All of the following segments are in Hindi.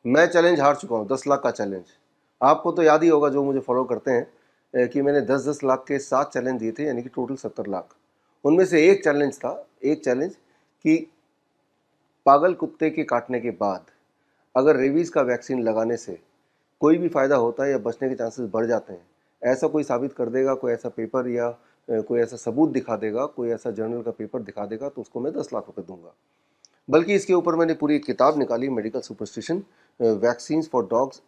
मैं चैलेंज हार चुका हूँ, 10 लाख का चैलेंज। आपको तो याद ही होगा जो मुझे फॉलो करते हैं कि मैंने 10-10 लाख के 7 चैलेंज दिए थे, यानी कि टोटल 70 लाख। उनमें से एक चैलेंज था, एक चैलेंज कि पागल कुत्ते के काटने के बाद अगर रेबीज़ का वैक्सीन लगाने से कोई भी फ़ायदा होता है या बचने के चांसेस बढ़ जाते हैं, ऐसा कोई साबित कर देगा, कोई ऐसा पेपर या कोई ऐसा सबूत दिखा देगा, कोई ऐसा जर्नल का पेपर दिखा देगा, तो उसको मैं 10 लाख रुपए दूंगा। बल्कि इसके ऊपर मैंने पूरी एक किताब निकाली, medical superstition, vaccines for dogs,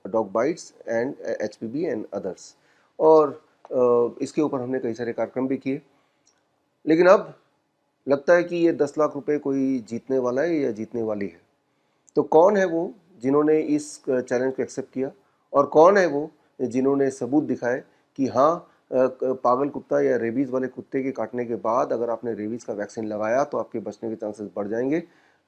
dog bytes and HPV and others. और इसके ऊपर हमने कई सारे कार्यक्रम भी किए। लेकिन अब लगता है कि ये 10 लाख रुपए कोई जीतने वाला है या जीतने वाली है। तो कौन है वो जिन्होंने इस चैलेंज को एक्सेप्ट किया, और कौन है वो जिन्होंने सबूत दिखाए कि हाँ, पागल कुत्ता या रेबीज़ वाले कुत्ते के काटने के बाद अगर आपने रेबीज़ का वैक्सीन लगाया तो आपके बचने के चांसेस बढ़ जाएंगे।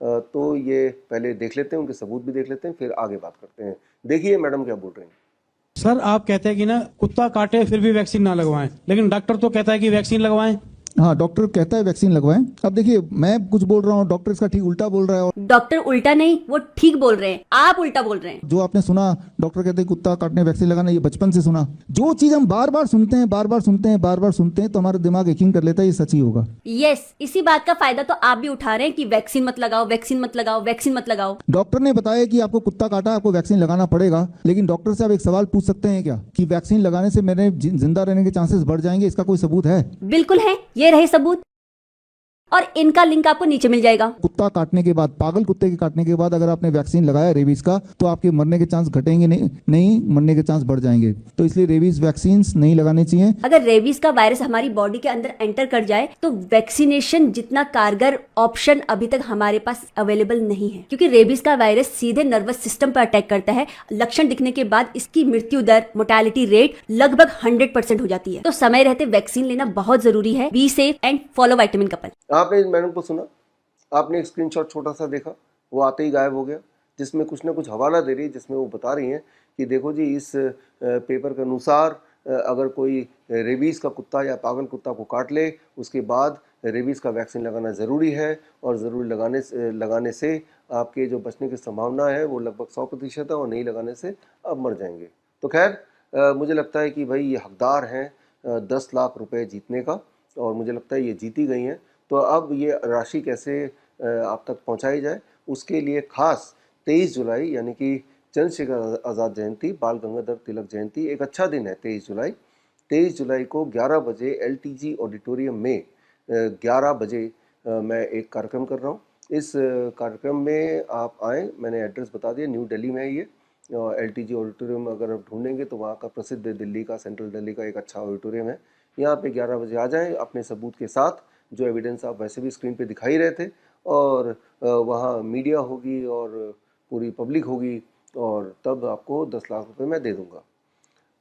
तो ये पहले देख लेते हैं, उनके सबूत भी देख लेते हैं, फिर आगे बात करते हैं। देखिए मैडम क्या बोल रहे हैं। सर आप कहते हैं कि ना कुत्ता काटे फिर भी वैक्सीन ना लगवाएं, लेकिन डॉक्टर तो कहता है कि वैक्सीन लगवाएं। हाँ, डॉक्टर कहता है वैक्सीन लगवाएं। अब देखिए, मैं कुछ बोल रहा हूँ, डॉक्टर इसका ठीक उल्टा बोल रहा है। और डॉक्टर उल्टा नहीं, वो ठीक बोल रहे हैं, आप उल्टा बोल रहे हैं। जो आपने सुना, डॉक्टर कहते हैं कुत्ता काटने वैक्सीन लगाना, ये बचपन से सुना। जो चीज हम बार बार सुनते हैं, बार बार सुनते हैं, बार बार सुनते हैं, तो हमारा दिमाग यकीन कर लेता है ये सच ही होगा। यस, इसी बात का फायदा तो आप भी उठा रहे हैं कि वैक्सीन मत लगाओ, वैक्सीन मत लगाओ, वैक्सीन मत लगाओ। डॉक्टर ने बताया कि आपको कुत्ता काटा, आपको वैक्सीन लगाना पड़ेगा। लेकिन डॉक्टर से आप एक सवाल पूछ सकते हैं क्या कि वैक्सीन लगाने से मेरे जिंदा रहने के चांसेस बढ़ जाएंगे? इसका कोई सबूत है? बिल्कुल है, ये रहे सबूत, और इनका लिंक आपको नीचे मिल जाएगा। कुत्ता काटने के बाद, पागल कुत्ते के काटने के बाद अगर आपने वैक्सीन लगाया रेबीज का, तो आपके मरने के चांस घटेंगे नहीं, मरने के चांस बढ़ जाएंगे। तो इसलिए रेबीज वैक्सीन नहीं लगाने चाहिए। अगर रेबीज का वायरस हमारी बॉडी के अंदर एंटर कर जाए तो वैक्सीनेशन जितना कारगर ऑप्शन अभी तक हमारे पास अवेलेबल नहीं है, क्योंकि रेबीज का वायरस सीधे नर्वस सिस्टम पर अटैक करता है। लक्षण दिखने के बाद इसकी मृत्यु दर, मोर्टेलिटी रेट लगभग 100% हो जाती है। तो समय रहते वैक्सीन लेना बहुत जरूरी है। Be safe and follow vitamin couple. आपने इस मैडम को सुना, आपने एक स्क्रीनशॉट छोटा सा देखा, वो आते ही गायब हो गया, जिसमें कुछ ना कुछ हवाला दे रही है, जिसमें वो बता रही हैं कि देखो जी, इस पेपर के अनुसार अगर कोई रेबीज़ का कुत्ता या पागल कुत्ता को काट ले, उसके बाद रेबीज़ का वैक्सीन लगाना ज़रूरी है, और ज़रूरी लगाने से आपके जो बचने की संभावना है वो लगभग 100% है, और नहीं लगाने से आप मर जाएंगे। तो खैर, मुझे लगता है कि भाई ये हकदार हैं 10 लाख रुपए जीतने का, और मुझे लगता है ये जीती गई हैं। तो अब ये राशि कैसे आप तक पहुंचाई जाए, उसके लिए खास 23 जुलाई यानी कि चंद्रशेखर आज़ाद जयंती, बाल गंगाधर तिलक जयंती, एक अच्छा दिन है 23 जुलाई को 11 बजे एलटीजी ऑडिटोरियम में 11 बजे मैं एक कार्यक्रम कर रहा हूँ। इस कार्यक्रम में आप आएँ, मैंने एड्रेस बता दिया, न्यू दिल्ली में है ये। एलटीजी ऑडिटोरियम अगर आप ढूंढेंगे तो वहाँ का प्रसिद्ध दिल्ली का, सेंट्रल दिल्ली का एक अच्छा ऑडिटोरियम है। यहाँ पे 11 बजे आ जाएं अपने सबूत के साथ, जो एविडेंस आप वैसे भी स्क्रीन पे दिखा ही रहे थे, और वहाँ मीडिया होगी और पूरी पब्लिक होगी, और तब आपको 10 लाख रुपए मैं दे दूँगा।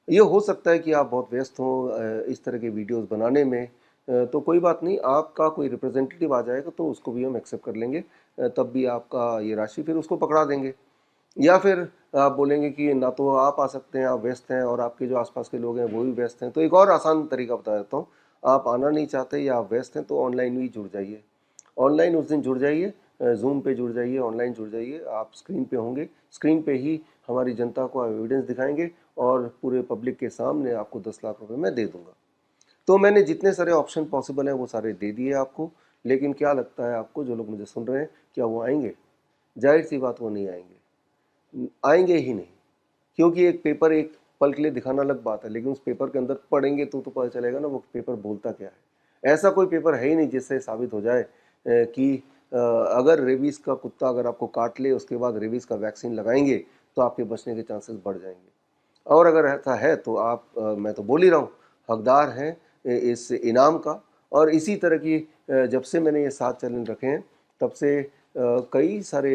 ये हो सकता है कि आप बहुत व्यस्त हों इस तरह के वीडियोस बनाने में, तो कोई बात नहीं, आपका कोई रिप्रेजेंटेटिव आ जाएगा तो उसको भी हम एक्सेप्ट कर लेंगे। तब भी आपका ये राशि फिर उसको पकड़ा देंगे। या फिर आप बोलेंगे कि ना तो आप आ सकते हैं, आप व्यस्त हैं और आपके जो आसपास के लोग हैं वो भी व्यस्त हैं, तो एक और आसान तरीका बता देता हूँ। आप आना नहीं चाहते या आप व्यस्त हैं तो ऑनलाइन भी जुड़ जाइए। ऑनलाइन उस दिन जुड़ जाइए, जूम पे जुड़ जाइए, ऑनलाइन जुड़ जाइए। आप स्क्रीन पे होंगे, स्क्रीन पे ही हमारी जनता को एविडेंस दिखाएंगे, और पूरे पब्लिक के सामने आपको 10 लाख रुपए मैं दे दूंगा। तो मैंने जितने सारे ऑप्शन पॉसिबल हैं वो सारे दे दिए आपको। लेकिन क्या लगता है आपको, जो लोग मुझे सुन रहे हैं, क्या वो आएंगे? जाहिर सी बात, वो नहीं आएंगे, आएंगे ही नहीं। क्योंकि एक पेपर एक पल के लिए दिखाना अलग बात है, लेकिन उस पेपर के अंदर पढ़ेंगे तो पता चलेगा ना वो पेपर बोलता क्या है। ऐसा कोई पेपर है ही नहीं जिससे साबित हो जाए कि अगर रेबीज़ का कुत्ता अगर आपको काट ले, उसके बाद रेबीज़ का वैक्सीन लगाएंगे तो आपके बचने के चांसेस बढ़ जाएंगे। और अगर ऐसा है तो आप, मैं तो बोल ही रहा हूँ, हकदार हैं इस इनाम का। और इसी तरह की जब से मैंने ये 7 चैलेंज रखे हैं, तब से कई सारे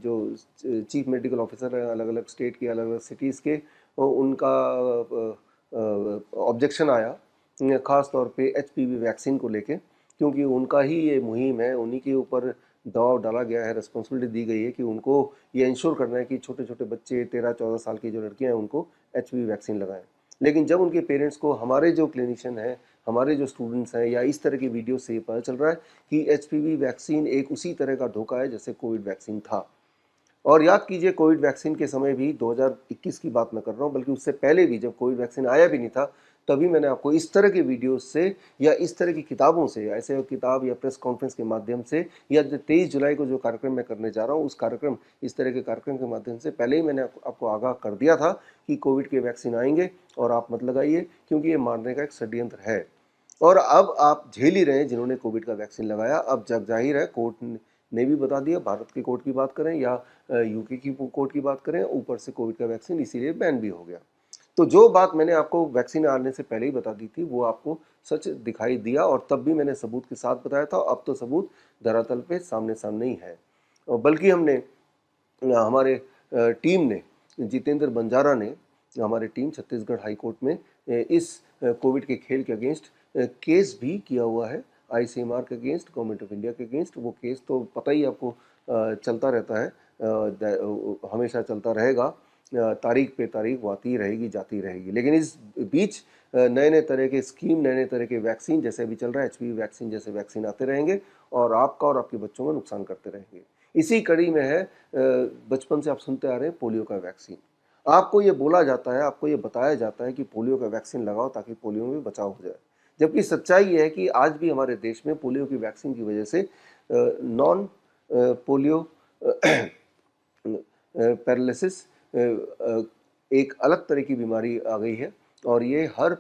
जो चीफ मेडिकल ऑफिसर हैं अलग अलग स्टेट के, अलग अलग सिटीज़ के, उनका ऑब्जेक्शन आया, ख़ास तौर पे एचपीवी वैक्सीन को लेके, क्योंकि उनका ही ये मुहिम है, उन्हीं के ऊपर दबाव डाला गया है, रिस्पॉन्सिबिलिटी दी गई है कि उनको ये इंश्योर करना है कि छोटे छोटे बच्चे, 13-14 साल की जो लड़कियां हैं, उनको एचपीवी वैक्सीन लगाएं। लेकिन जब उनके पेरेंट्स को, हमारे जो क्लिनिशियन हैं, हमारे जो स्टूडेंट्स हैं, या इस तरह की वीडियो से ये पता चल रहा है कि एचपीवी वैक्सीन एक उसी तरह का धोखा है जैसे कोविड वैक्सीन था, और याद कीजिए कोविड वैक्सीन के समय भी 2021 की बात मैं कर रहा हूँ, बल्कि उससे पहले भी जब कोविड वैक्सीन आया भी नहीं था, तभी मैंने आपको इस तरह के वीडियोस से या इस तरह की किताबों से, ऐसे किताब या प्रेस कॉन्फ्रेंस के माध्यम से, या 23 जुलाई को जो कार्यक्रम मैं करने जा रहा हूँ उस कार्यक्रम, इस तरह के कार्यक्रम के माध्यम से पहले ही मैंने आपको आगाह कर दिया था कि कोविड के वैक्सीन आएंगे और आप मत लगाइए, क्योंकि ये मारने का एक षड्यंत्र है। और अब आप झेल ही रहे हैं जिन्होंने कोविड का वैक्सीन लगाया। अब जग जाहिर है, कोर्ट ने भी बता दिया, भारत के कोर्ट की बात करें या यूके की कोर्ट की बात करें, ऊपर से कोविड का वैक्सीन इसीलिए बैन भी हो गया। तो जो बात मैंने आपको वैक्सीन आने से पहले ही बता दी थी वो आपको सच दिखाई दिया, और तब भी मैंने सबूत के साथ बताया था। अब तो सबूत धरातल पे सामने सामने ही है। और बल्कि हमने हमारे टीम ने, जितेंद्र बंजारा ने, हमारे टीम छत्तीसगढ़ हाई कोर्ट में इस कोविड के खेल के अगेंस्ट केस भी किया हुआ है, ICMR के अगेंस्ट, गवर्नमेंट ऑफ इंडिया के अगेंस्ट। वो केस तो पता ही आपको चलता रहता है, हमेशा चलता रहेगा, तारीख पे तारीख वो आती रहेगी जाती रहेगी। लेकिन इस बीच नए नए तरह के स्कीम, नए नए तरह के वैक्सीन, जैसे अभी चल रहा है HPV वैक्सीन जैसे वैक्सीन आते रहेंगे और आपका और आपके बच्चों का नुकसान करते रहेंगे। इसी कड़ी में है, बचपन से आप सुनते आ रहे हैं पोलियो का वैक्सीन। आपको ये बोला जाता है, आपको ये बताया जाता है कि पोलियो का वैक्सीन लगाओ ताकि पोलियो में बचाव हो जाए, जबकि सच्चाई ये है कि आज भी हमारे देश में पोलियो की वैक्सीन की वजह से नॉन पोलियो पैरालिसिस एक अलग तरह की बीमारी आ गई है, और ये हर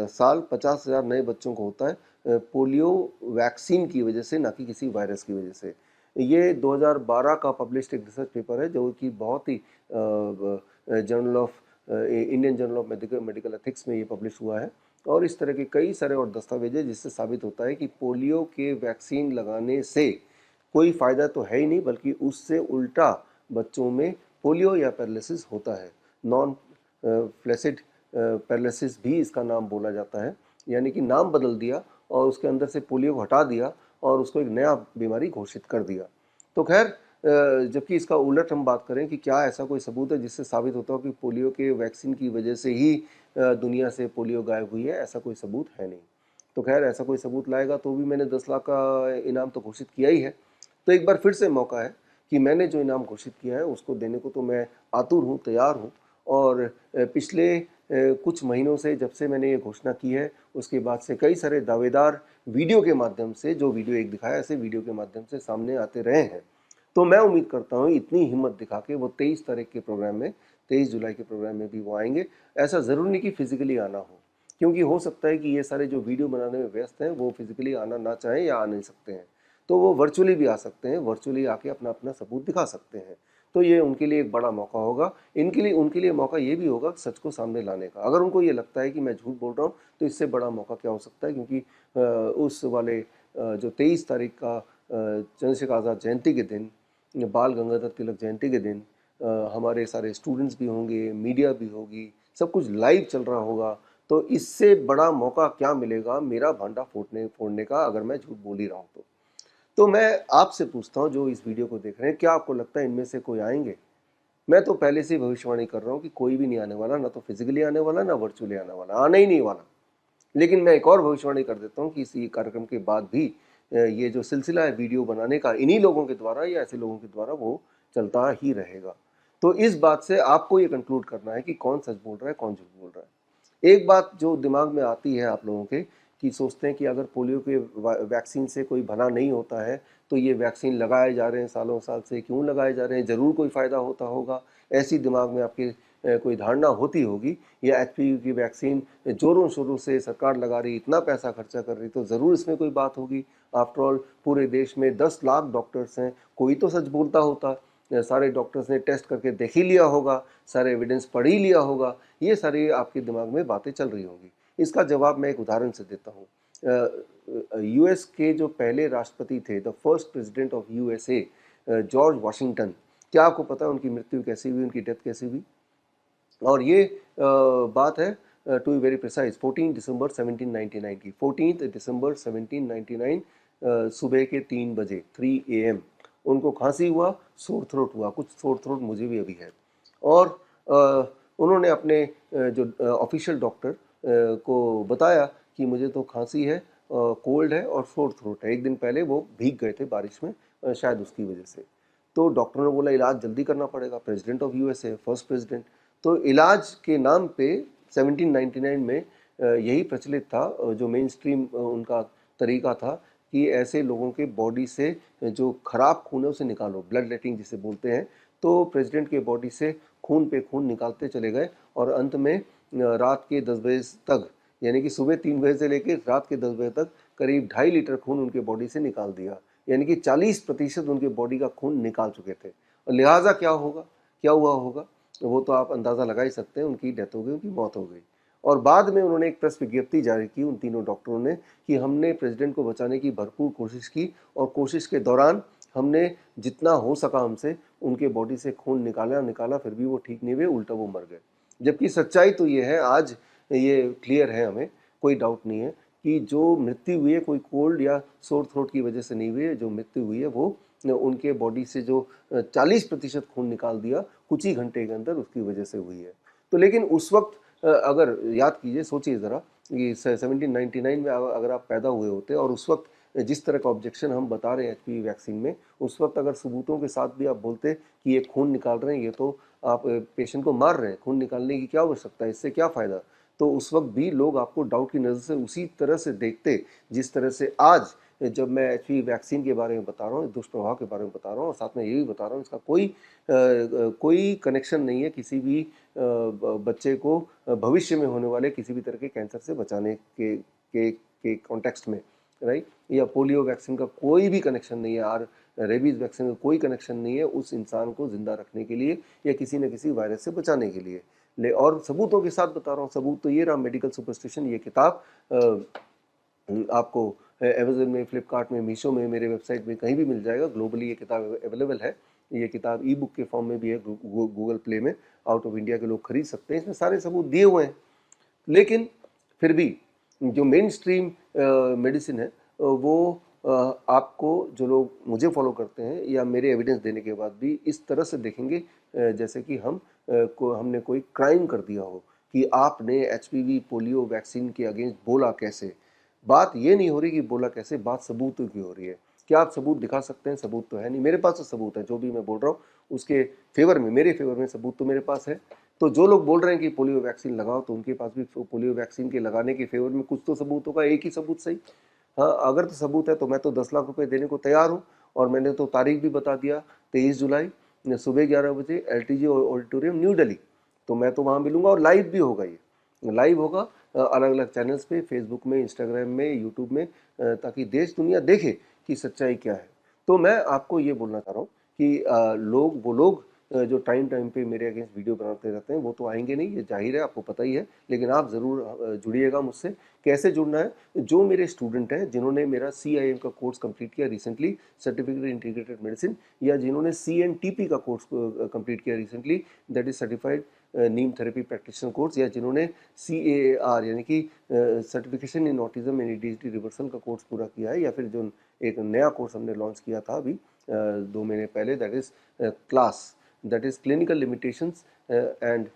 साल 50,000 नए बच्चों को होता है पोलियो वैक्सीन की वजह से, ना कि किसी वायरस की वजह से। ये 2012 का पब्लिश्ड एक रिसर्च पेपर है जो कि बहुत ही journal of Indian journal of medical ethics में ये पब्लिश हुआ है, और इस तरह के कई सारे और दस्तावेज है जिससे साबित होता है कि पोलियो के वैक्सीन लगाने से कोई फ़ायदा तो है ही नहीं, बल्कि उससे उल्टा बच्चों में पोलियो या पैरालिसिस होता है। नॉन फ्लैसिड पैरालिसिस भी इसका नाम बोला जाता है, यानी कि नाम बदल दिया और उसके अंदर से पोलियो को हटा दिया और उसको एक नया बीमारी घोषित कर दिया। तो खैर, जबकि इसका उलट हम बात करें कि क्या ऐसा कोई सबूत है जिससे साबित होता हो कि पोलियो के वैक्सीन की वजह से ही दुनिया से पोलियो गायब हुई है, ऐसा कोई सबूत है नहीं। तो खैर, ऐसा कोई सबूत लाएगा तो भी मैंने 10 लाख का इनाम तो घोषित किया ही है। तो एक बार फिर से मौका है कि मैंने जो इनाम घोषित किया है उसको देने को तो मैं आतुर हूँ, तैयार हूँ। और पिछले कुछ महीनों से, जब से मैंने ये घोषणा की है, उसके बाद से कई सारे दावेदार वीडियो के माध्यम से, जो वीडियो एक दिखाया ऐसे वीडियो के माध्यम से सामने आते रहे हैं। तो मैं उम्मीद करता हूँ इतनी हिम्मत दिखा के वो 23 तारीख के प्रोग्राम में, 23 जुलाई के प्रोग्राम में भी वो आएंगे। ऐसा ज़रूरी नहीं कि फिजिकली आना हो, क्योंकि हो सकता है कि ये सारे जो वीडियो बनाने में व्यस्त हैं वो फिजिकली आना ना चाहें या आ नहीं सकते हैं, तो वो वर्चुअली भी आ सकते हैं, वर्चुअली आके अपना अपना सबूत दिखा सकते हैं। तो ये उनके लिए एक बड़ा मौका होगा। उनके लिए मौका ये भी होगा सच को सामने लाने का। अगर उनको ये लगता है कि मैं झूठ बोल रहा हूँ तो इससे बड़ा मौका क्या हो सकता है, क्योंकि उस वाले जो 23 तारीख का चंद्रशेखर आज़ाद जयंती के दिन, बाल गंगाधर तिलक जयंती के दिन, हमारे सारे स्टूडेंट्स भी होंगे, मीडिया भी होगी, सब कुछ लाइव चल रहा होगा। तो इससे बड़ा मौका क्या मिलेगा मेरा भांडा फोड़ने का, अगर मैं झूठ बोल ही रहा हूँ तो मैं आपसे पूछता हूँ जो इस वीडियो को देख रहे हैं, क्या आपको लगता है इनमें से कोई आएंगे? मैं तो पहले से ही भविष्यवाणी कर रहा हूँ कि कोई भी नहीं आने वाला, ना तो फिजिकली आने वाला, ना वर्चुअली आने वाला, आना ही नहीं वाला। लेकिन मैं एक और भविष्यवाणी कर देता हूँ कि इस कार्यक्रम के बाद भी ये जो सिलसिला है वीडियो बनाने का, इन्हीं लोगों के द्वारा या ऐसे लोगों के द्वारा वो चलता ही रहेगा। तो इस बात से आपको ये कंक्लूड करना है कि कौन सच बोल रहा है, कौन झूठ बोल रहा है। एक बात जो दिमाग में आती है आप लोगों के, कि सोचते हैं कि अगर पोलियो के वैक्सीन से कोई भला नहीं होता है तो ये वैक्सीन लगाए जा रहे हैं, सालों साल से क्यों लगाए जा रहे हैं, ज़रूर कोई फ़ायदा होता होगा, ऐसी दिमाग में आपके कोई धारणा होती होगी। या HPV की वैक्सीन जोरों शोरों से सरकार लगा रही, इतना पैसा खर्चा कर रही, तो ज़रूर इसमें कोई बात होगी। आफ्टर ऑल पूरे देश में 10 लाख डॉक्टर्स हैं, कोई तो सच बोलता होता। सारे डॉक्टर्स ने टेस्ट करके देख ही लिया होगा, सारे एविडेंस पढ़ ही लिया होगा, ये सारी आपके दिमाग में बातें चल रही होंगी। इसका जवाब मैं एक उदाहरण से देता हूँ। US के जो पहले राष्ट्रपति थे, the first president of USA, George Washington, क्या आपको पता है उनकी मृत्यु कैसी हुई, उनकी डेथ कैसी हुई? और ये बात है टू बी वेरी प्रिसाइज 14 दिसंबर 1799 की, 14 दिसंबर 1799 सुबह के 3 बजे 3 AM उनको खांसी हुआ, सोर थ्रोट हुआ, कुछ सोर थ्रोट मुझे भी अभी है। और उन्होंने अपने जो ऑफिशियल डॉक्टर को बताया कि मुझे तो खांसी है, कोल्ड है और सोर थ्रोट है। एक दिन पहले वो भीग गए थे बारिश में, शायद उसकी वजह से। तो डॉक्टरों ने बोला इलाज जल्दी करना पड़ेगा, president of USA, first president. तो इलाज के नाम पे 1799 में यही प्रचलित था, जो मेन स्ट्रीम उनका तरीका था कि ऐसे लोगों के बॉडी से जो खराब खून है उसे निकालो, ब्लड लेटिंग जिसे बोलते हैं। तो प्रेसिडेंट के बॉडी से खून पे खून निकालते चले गए और अंत में रात के 10 बजे तक, यानी कि सुबह 3 बजे से लेकर रात के 10 बजे तक करीब 2.5 लीटर खून उनके बॉडी से निकाल दिया, यानी कि 40% उनके बॉडी का खून निकाल चुके थे। और लिहाजा क्या हुआ होगा वो तो आप अंदाज़ा लगा ही सकते हैं, उनकी डेथ हो गई, उनकी मौत हो गई। और बाद में उन्होंने एक प्रेस विज्ञप्ति जारी की उन तीनों डॉक्टरों ने कि हमने प्रेसिडेंट को बचाने की भरपूर कोशिश की और कोशिश के दौरान हमने जितना हो सका हमसे उनके बॉडी से खून निकाला, फिर भी वो ठीक नहीं हुए, उल्टा वो मर गए। जबकि सच्चाई तो ये है, आज ये क्लियर है, हमें कोई डाउट नहीं है कि जो मृत्यु हुई है कोई कोल्ड या सोर थ्रोट की वजह से नहीं हुई है। जो मृत्यु हुई है वो उनके बॉडी से जो 40% खून निकाल दिया कुछ ही घंटे के अंदर, उसकी वजह से हुई है। तो लेकिन उस वक्त अगर याद कीजिए, सोचिए ज़रा कि 1799 में अगर आप पैदा हुए होते और उस वक्त जिस तरह का ऑब्जेक्शन हम बता रहे हैं एचपीवी वैक्सीन में, उस वक्त अगर सबूतों के साथ भी आप बोलते कि ये खून निकाल रहे हैं, ये तो आप पेशेंट को मार रहे हैं, खून निकालने की क्या आवश्यकता है, इससे क्या फ़ायदा, तो उस वक्त भी लोग आपको डाउट की नज़र से उसी तरह से देखते जिस तरह से आज जब मैं एचपीवी वैक्सीन के बारे में बता रहा हूँ, दुष्प्रभाव के बारे में बता रहा हूँ, और साथ में ये भी बता रहा हूँ इसका कोई कनेक्शन नहीं है किसी भी बच्चे को भविष्य में होने वाले किसी भी तरह के कैंसर से बचाने के कॉन्टेक्स्ट में, राइट, या पोलियो वैक्सीन का कोई भी कनेक्शन नहीं है, और रेबीज वैक्सीन का कोई कनेक्शन नहीं है उस इंसान को जिंदा रखने के लिए या किसी न किसी वायरस से बचाने के लिए। और सबूतों के साथ बता रहा हूँ, सबूत तो ये रहा, मेडिकल सुपरस्टिशन, ये किताब आपको अमेज़न में, फ्लिपकार्ट में, मीशो में, मेरे वेबसाइट में कहीं भी मिल जाएगा। ग्लोबली ये किताब अवेलेबल है। ये किताब ई बुक के फॉर्म में भी है, गूगल प्ले में, आउट ऑफ इंडिया के लोग खरीद सकते हैं। इसमें सारे सबूत दिए हुए हैं। लेकिन फिर भी जो मेन स्ट्रीम मेडिसिन है वो आपको, जो लोग मुझे फॉलो करते हैं या मेरे एविडेंस देने के बाद भी इस तरह से देखेंगे जैसे कि हमने कोई क्राइम कर दिया हो कि आपने एचपीवी पोलियो वैक्सीन के अगेंस्ट बोला कैसे। बात ये नहीं हो रही कि बोला कैसे, बात सबूतों की हो रही है। क्या आप सबूत दिखा सकते हैं? सबूत तो है नहीं, मेरे पास तो सबूत है, जो भी मैं बोल रहा हूँ उसके फेवर में, मेरे फेवर में सबूत तो मेरे पास है। तो जो लोग बोल रहे हैं कि पोलियो वैक्सीन लगाओ, तो उनके पास भी पोलियो वैक्सीन के लगाने के फेवर में कुछ तो सबूत होगा, एक ही सबूत सही। हाँ, अगर तो सबूत है तो मैं तो 10 लाख रुपए देने को तैयार हूँ, और मैंने तो तारीख भी बता दिया, 23 जुलाई सुबह 11 बजे LTG ऑडिटोरियम न्यू दिल्ली। तो मैं तो वहाँ मिलूंगा और लाइव भी होगा, ये लाइव होगा अलग अलग चैनल्स पे, फेसबुक में, इंस्टाग्राम में, यूट्यूब में, ताकि देश दुनिया देखे कि सच्चाई क्या है। तो मैं आपको ये बोलना चाह रहा हूँ कि वो लोग जो टाइम पे मेरे अगेंस्ट वीडियो बनाते रहते हैं वो तो आएंगे नहीं, ये जाहिर है, आपको पता ही है। लेकिन आप ज़रूर जुड़िएगा मुझसे। कैसे जुड़ना है? जो मेरे स्टूडेंट हैं जिन्होंने मेरा CIM का कोर्स कंप्लीट किया रिसेंटली, सर्टिफिकेट इंटीग्रेटेड मेडिसिन, या जिन्होंने CNTP का कोर्स कंप्लीट किया recently, that is certified Neem therapy practitioner course, या जिन्होंने CAAR यानी कि certification in autism and ADHD reversal का कोर्स पूरा किया है, या फिर जो एक नया कोर्स हमने लॉन्च किया था अभी 2 महीने पहले, that is class, that is clinical limitations and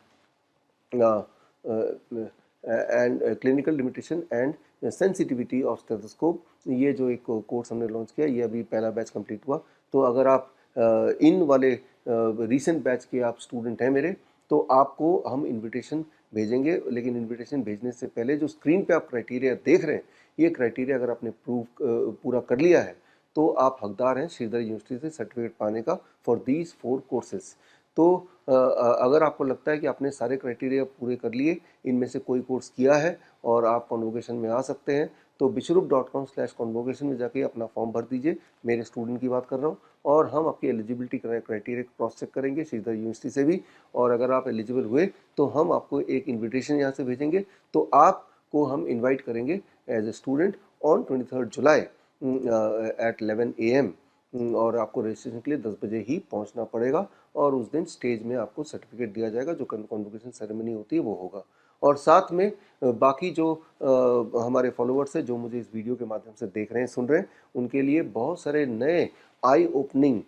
clinical limitation and sensitivity of stethoscope। ये जो एक कोर्स हमने लॉन्च किया, ये अभी पहला बैच कंप्लीट हुआ। तो अगर आप इन वाले रीसेंट बैच के आप स्टूडेंट हैं मेरे, तो आपको हम इनविटेशन भेजेंगे। लेकिन इनविटेशन भेजने से पहले जो स्क्रीन पे आप क्राइटेरिया देख रहे हैं, ये क्राइटेरिया अगर आपने पूरा कर लिया है तो आप हकदार हैं श्रीधर यूनिवर्सिटी से सर्टिफिकेट पाने का फॉर दीज 4 कोर्सेज। तो अगर आपको लगता है कि आपने सारे क्राइटेरिया पूरे कर लिए, इनमें से कोई कोर्स किया है और आप कॉन्वोकेशन में आ सकते हैं, तो bishrup.com/convocation में जाके अपना फॉर्म भर दीजिए। मेरे स्टूडेंट की बात कर रहा हूँ, और हम आपकी एलिजिबिलिटी क्राइटेरिया क्रॉस चेक करेंगे श्रीधर यूनिवर्सिटी से भी, और अगर आप एलिजिबल हुए तो हम आपको एक इन्विटेशन यहाँ से भेजेंगे। तो आपको हम इन्वाइट करेंगे एज ए स्टूडेंट ऑन 23 जुलाई at 11 AM, और आपको रजिस्ट्रेशन के लिए 10 बजे ही पहुंचना पड़ेगा, और उस दिन स्टेज में आपको सर्टिफिकेट दिया जाएगा, जो कॉन्वोकेशन सेरेमनी होती है वो होगा। और साथ में बाकी जो हमारे फॉलोअर्स हैं जो मुझे इस वीडियो के माध्यम से देख रहे हैं, सुन रहे हैं, उनके लिए बहुत सारे नए आई ओपनिंग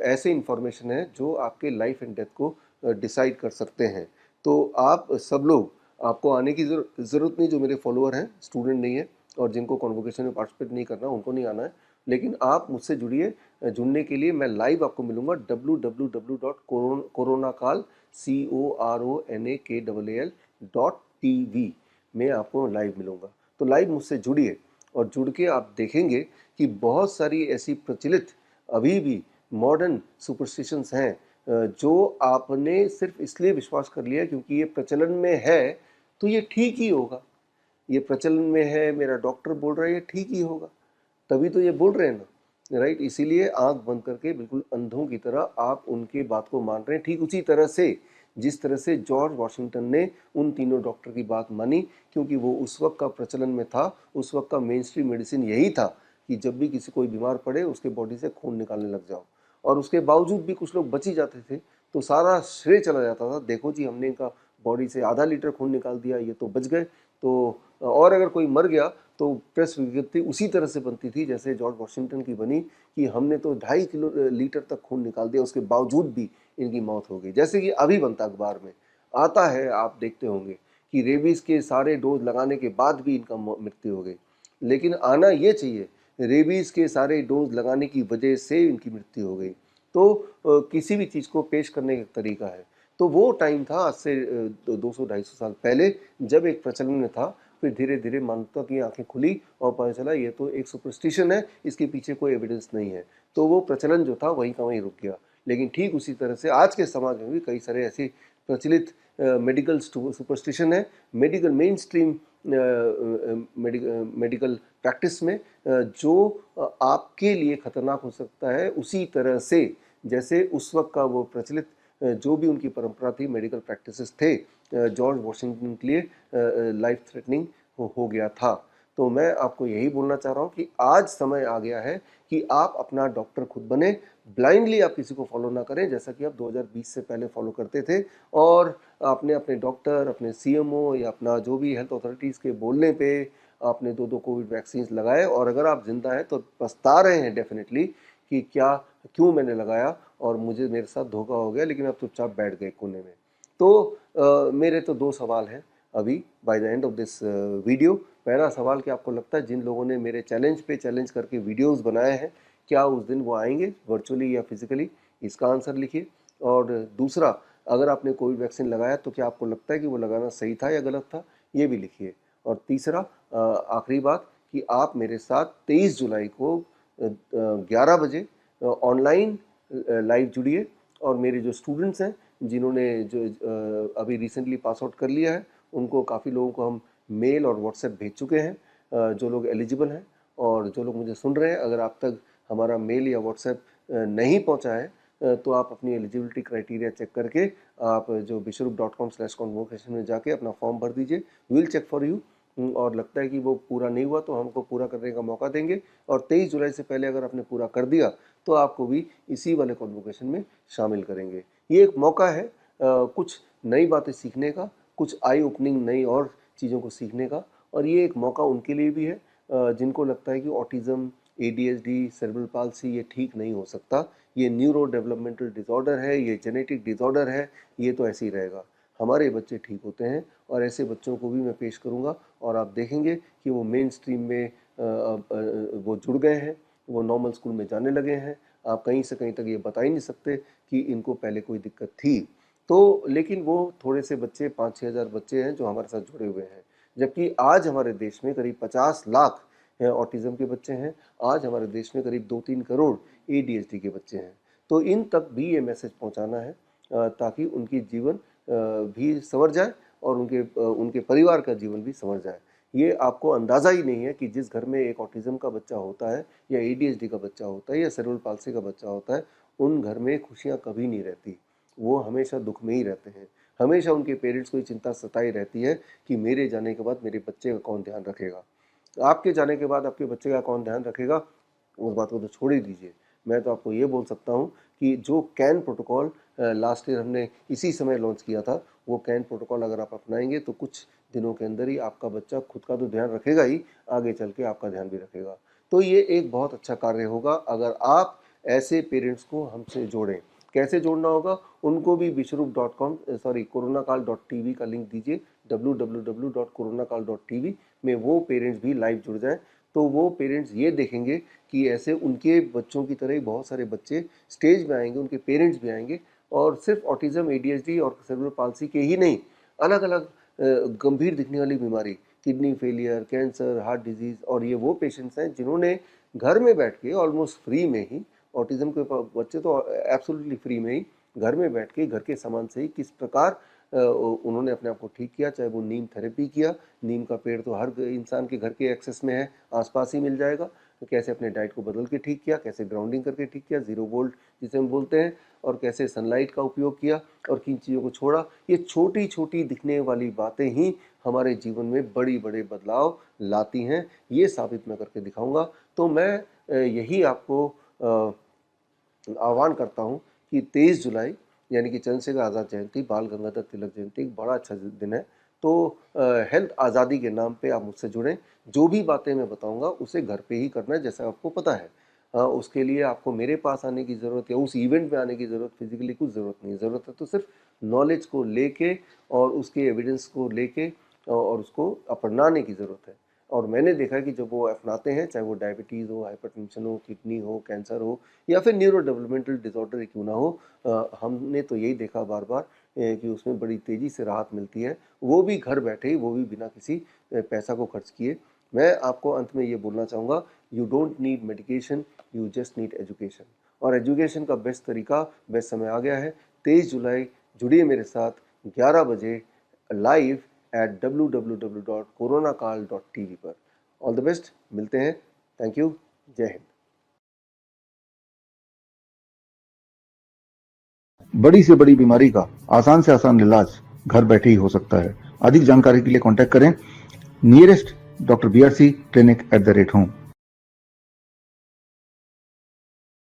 ऐसे इन्फॉर्मेशन है जो आपके लाइफ एंड डेथ को डिसाइड कर सकते हैं। तो आप सब लोग, आपको आने की ज़रूरत नहीं, जो मेरे फॉलोअर हैं, स्टूडेंट नहीं है और जिनको कॉन्वोकेशन में पार्टिसिपेट नहीं करना, उनको नहीं आना है। लेकिन आप मुझसे जुड़िए। जुड़ने के लिए मैं लाइव आपको मिलूंगा www.coronakal.tv में आपको लाइव मिलूंगा। तो लाइव मुझसे जुड़िए और जुड़ के आप देखेंगे कि बहुत सारी ऐसी प्रचलित अभी भी मॉडर्न सुपरस्टिशंस हैं जो आपने सिर्फ इसलिए विश्वास कर लिया क्योंकि ये प्रचलन में है तो ये ठीक ही होगा। ये प्रचलन में है, मेरा डॉक्टर बोल रहा है, ये ठीक ही होगा, तभी तो ये बोल रहे हैं ना, राइट। इसीलिए आंख बंद करके बिल्कुल अंधों की तरह आप उनके बात को मान रहे हैं, ठीक उसी तरह से जिस तरह से जॉर्ज वॉशिंगटन ने उन तीनों डॉक्टर की बात मानी, क्योंकि वो उस वक्त का प्रचलन में था। उस वक्त का मेन स्ट्रीम मेडिसिन यही था कि जब भी किसी कोई बीमार पड़े उसके बॉडी से खून निकालने लग जाओ, और उसके बावजूद भी कुछ लोग बच ही जाते थे तो सारा श्रेय चला जाता था, देखो जी हमने इनका बॉडी से आधा लीटर खून निकाल दिया, ये तो बच गए। तो और अगर कोई मर गया तो प्रेस विज्ञप्ति उसी तरह से बनती थी जैसे जॉर्ज वॉशिंगटन की बनी कि हमने तो 2.5 लीटर तक खून निकाल दिया, उसके बावजूद भी इनकी मौत हो गई। जैसे कि अभी बनता अखबार में आता है, आप देखते होंगे कि रेबीज के सारे डोज लगाने के बाद भी इनका मृत्यु हो गई, लेकिन आना ये चाहिए रेबीज के सारे डोज लगाने की वजह से इनकी मृत्यु हो गई। तो किसी भी चीज़ को पेश करने का तरीका है। तो वो टाइम था आज से 200-250 साल पहले, जब एक प्रचलन में था, फिर धीरे धीरे मानवता की आंखें खुली और पता चला ये तो एक सुपरस्टिशन है, इसके पीछे कोई एविडेंस नहीं है। तो वो प्रचलन जो था वहीं का वहीं रुक गया। लेकिन ठीक उसी तरह से आज के समाज में भी कई सारे ऐसी प्रचलित मेडिकल सुपरस्टिशन है, medical main stream medical practice में जो आपके लिए खतरनाक हो सकता है, उसी तरह से जैसे उस वक्त का वो प्रचलित जो भी उनकी परंपरा थी, मेडिकल प्रैक्टिसेस थे, जॉर्ज वॉशिंगटन के लिए लाइफ थ्रेटनिंग हो गया था। तो मैं आपको यही बोलना चाह रहा हूँ कि आज समय आ गया है कि आप अपना डॉक्टर खुद बने, ब्लाइंडली आप किसी को फॉलो ना करें जैसा कि आप 2020 से पहले फॉलो करते थे, और आपने अपने डॉक्टर, अपने सीएमओ या अपना जो भी हेल्थ अथॉरिटीज़ के बोलने पे आपने 2 कोविड वैक्सीन लगाए, और अगर आप जिंदा हैं तो पछता रहे हैं डेफिनेटली कि क्यों मैंने लगाया और मुझे मेरे साथ धोखा हो गया, लेकिन आप चुपचाप बैठ गए कोने में। तो मेरे तो 2 सवाल हैं अभी by the end of this video. पहला सवाल कि आपको लगता है जिन लोगों ने मेरे चैलेंज पे चैलेंज करके वीडियोस बनाए हैं, क्या उस दिन वो आएंगे वर्चुअली या फिजिकली? इसका आंसर लिखिए। और दूसरा, अगर आपने कोविड वैक्सीन लगाया तो क्या आपको लगता है कि वो लगाना सही था या गलत था? ये भी लिखिए। और तीसरा, आखिरी बात कि आप मेरे साथ 23 जुलाई को 11 बजे ऑनलाइन लाइव जुड़िए, और मेरे जो स्टूडेंट्स हैं जिन्होंने जो अभी रिसेंटली पास आउट कर लिया है, उनको काफ़ी लोगों को हम मेल और व्हाट्सएप भेज चुके हैं, जो लोग एलिजिबल हैं। और जो लोग मुझे सुन रहे हैं, अगर आप तक हमारा मेल या व्हाट्सएप नहीं पहुंचा है तो आप अपनी एलिजिबिलिटी क्राइटेरिया चेक करके आप जो bishrup.com/convocation में जाके अपना फॉर्म भर दीजिए। विल चेक फॉर यू, और लगता है कि वो पूरा नहीं हुआ तो हमको पूरा करने का मौका देंगे। और 23 जुलाई से पहले अगर आपने पूरा कर दिया तो आपको भी इसी वाले कॉन्वोकेशन में शामिल करेंगे। ये एक मौका है कुछ नई बातें सीखने का, कुछ आई ओपनिंग नई और चीज़ों को सीखने का, और ये एक मौका उनके लिए भी है जिनको लगता है कि ऑटिज़म, ADHD, सेरेब्रल पाल्सी ये ठीक नहीं हो सकता, ये न्यूरो डेवलपमेंटल डिसऑर्डर है, ये जेनेटिक डिसऑर्डर है, ये तो ऐसे ही रहेगा। हमारे बच्चे ठीक होते हैं, और ऐसे बच्चों को भी मैं पेश करूंगा, और आप देखेंगे कि वो मेन स्ट्रीम में वो जुड़ गए हैं, वो नॉर्मल स्कूल में जाने लगे हैं। आप कहीं से कहीं तक ये बता ही नहीं सकते कि इनको पहले कोई दिक्कत थी। तो लेकिन वो थोड़े से बच्चे, 5-6 हज़ार बच्चे हैं जो हमारे साथ जुड़े हुए हैं, जबकि आज हमारे देश में करीब 50 लाख ऑटिज़म के बच्चे हैं। आज हमारे देश में करीब 2-3 करोड़ ADHD के बच्चे हैं। तो इन तक भी ये मैसेज पहुंचाना है ताकि उनकी जीवन भी संवर जाए और उनके परिवार का जीवन भी संवर जाए। ये आपको अंदाज़ा ही नहीं है कि जिस घर में एक ऑटिज़म का बच्चा होता है, या ADHD का बच्चा होता है, या सेरेब्रल पाल्सी का बच्चा होता है, उन घर में खुशियाँ कभी नहीं रहती। वो हमेशा दुख में ही रहते हैं। हमेशा उनके पेरेंट्स को ये चिंता सताई रहती है कि मेरे जाने के बाद मेरे बच्चे का कौन ध्यान रखेगा। आपके जाने के बाद आपके बच्चे का कौन ध्यान रखेगा, उस बात को तो छोड़ ही दीजिए। मैं तो आपको ये बोल सकता हूँ कि जो कैन प्रोटोकॉल लास्ट ईयर हमने इसी समय लॉन्च किया था, वो कैन प्रोटोकॉल अगर आप अपनाएंगे तो कुछ दिनों के अंदर ही आपका बच्चा खुद का तो ध्यान रखेगा ही, आगे चल के आपका ध्यान भी रखेगा। तो ये एक बहुत अच्छा कार्य होगा अगर आप ऐसे पेरेंट्स को हमसे जोड़ें। कैसे जोड़ना होगा? उनको भी coronakal.tv का लिंक दीजिए, www.coronakal.tv में वो पेरेंट्स भी लाइव जुड़ जाएं, तो वो पेरेंट्स ये देखेंगे कि ऐसे उनके बच्चों की तरह ही बहुत सारे बच्चे स्टेज में आएंगे, उनके पेरेंट्स भी आएंगे, और सिर्फ ऑटिज्म, ADHD और सेरेब्रल पाल्सी के ही नहीं, अलग अलग गंभीर दिखने वाली बीमारी, kidney failure, cancer, heart disease, और ये वो पेशेंट्स हैं जिन्होंने घर में बैठ के ऑलमोस्ट फ्री में ही, ऑटिज्म के बच्चे तो एब्सोल्युटली फ्री में ही घर में बैठ के घर के सामान से ही किस प्रकार उन्होंने अपने आप को ठीक किया। चाहे वो नीम थेरेपी किया, नीम का पेड़ तो हर इंसान के घर के एक्सेस में है, आसपास ही मिल जाएगा, कैसे अपने डाइट को बदल के ठीक किया, कैसे ग्राउंडिंग करके ठीक किया, 0 वोल्ट जिसे हम बोलते हैं, और कैसे सनलाइट का उपयोग किया और किन चीज़ों को छोड़ा। ये छोटी छोटी दिखने वाली बातें ही हमारे जीवन में बड़ी बड़े बदलाव लाती हैं, ये साबित मैं करके दिखाऊंगा। तो मैं यही आपको आह्वान करता हूँ कि 23 जुलाई यानी कि चंद्रशेखर आज़ाद जयंती, बाल गंगाधर तिलक जयंती, एक बड़ा अच्छा दिन है। तो हेल्थ आज़ादी के नाम पे आप मुझसे जुड़ें। जो भी बातें मैं बताऊंगा उसे घर पे ही करना है, जैसा आपको पता है। उसके लिए आपको मेरे पास आने की ज़रूरत या उस इवेंट में आने की ज़रूरत, फिजिकली कुछ ज़रूरत नहीं। ज़रूरत है तो सिर्फ नॉलेज को लेके और उसके एविडेंस को लेके और उसको अपनाने की ज़रूरत है। और मैंने देखा कि जब वो अपनाते हैं, चाहे वो डायबिटीज़ हो, हाइपरटेंशन हो, किडनी हो, कैंसर हो, या फिर न्यूरो डेवलपमेंटल डिसऑर्डर क्यों ना हो, हमने तो यही देखा बार बार कि उसमें बड़ी तेज़ी से राहत मिलती है, वो भी घर बैठे ही, वो भी बिना किसी पैसा को खर्च किए। मैं आपको अंत में ये बोलना चाहूँगा, you don't need medication, you just need education. और एजुकेशन का बेस्ट तरीका, बेस्ट समय आ गया है। 23 जुलाई जुड़िए मेरे साथ 11 बजे लाइव at www.coronakal.tv पर। ऑल द बेस्ट, मिलते हैं। थैंक यू, जय हिंद। बड़ी से बड़ी बीमारी का आसान से आसान इलाज घर बैठे ही हो सकता है। अधिक जानकारी के लिए कांटेक्ट करें nearest doctor BRC clinic @home।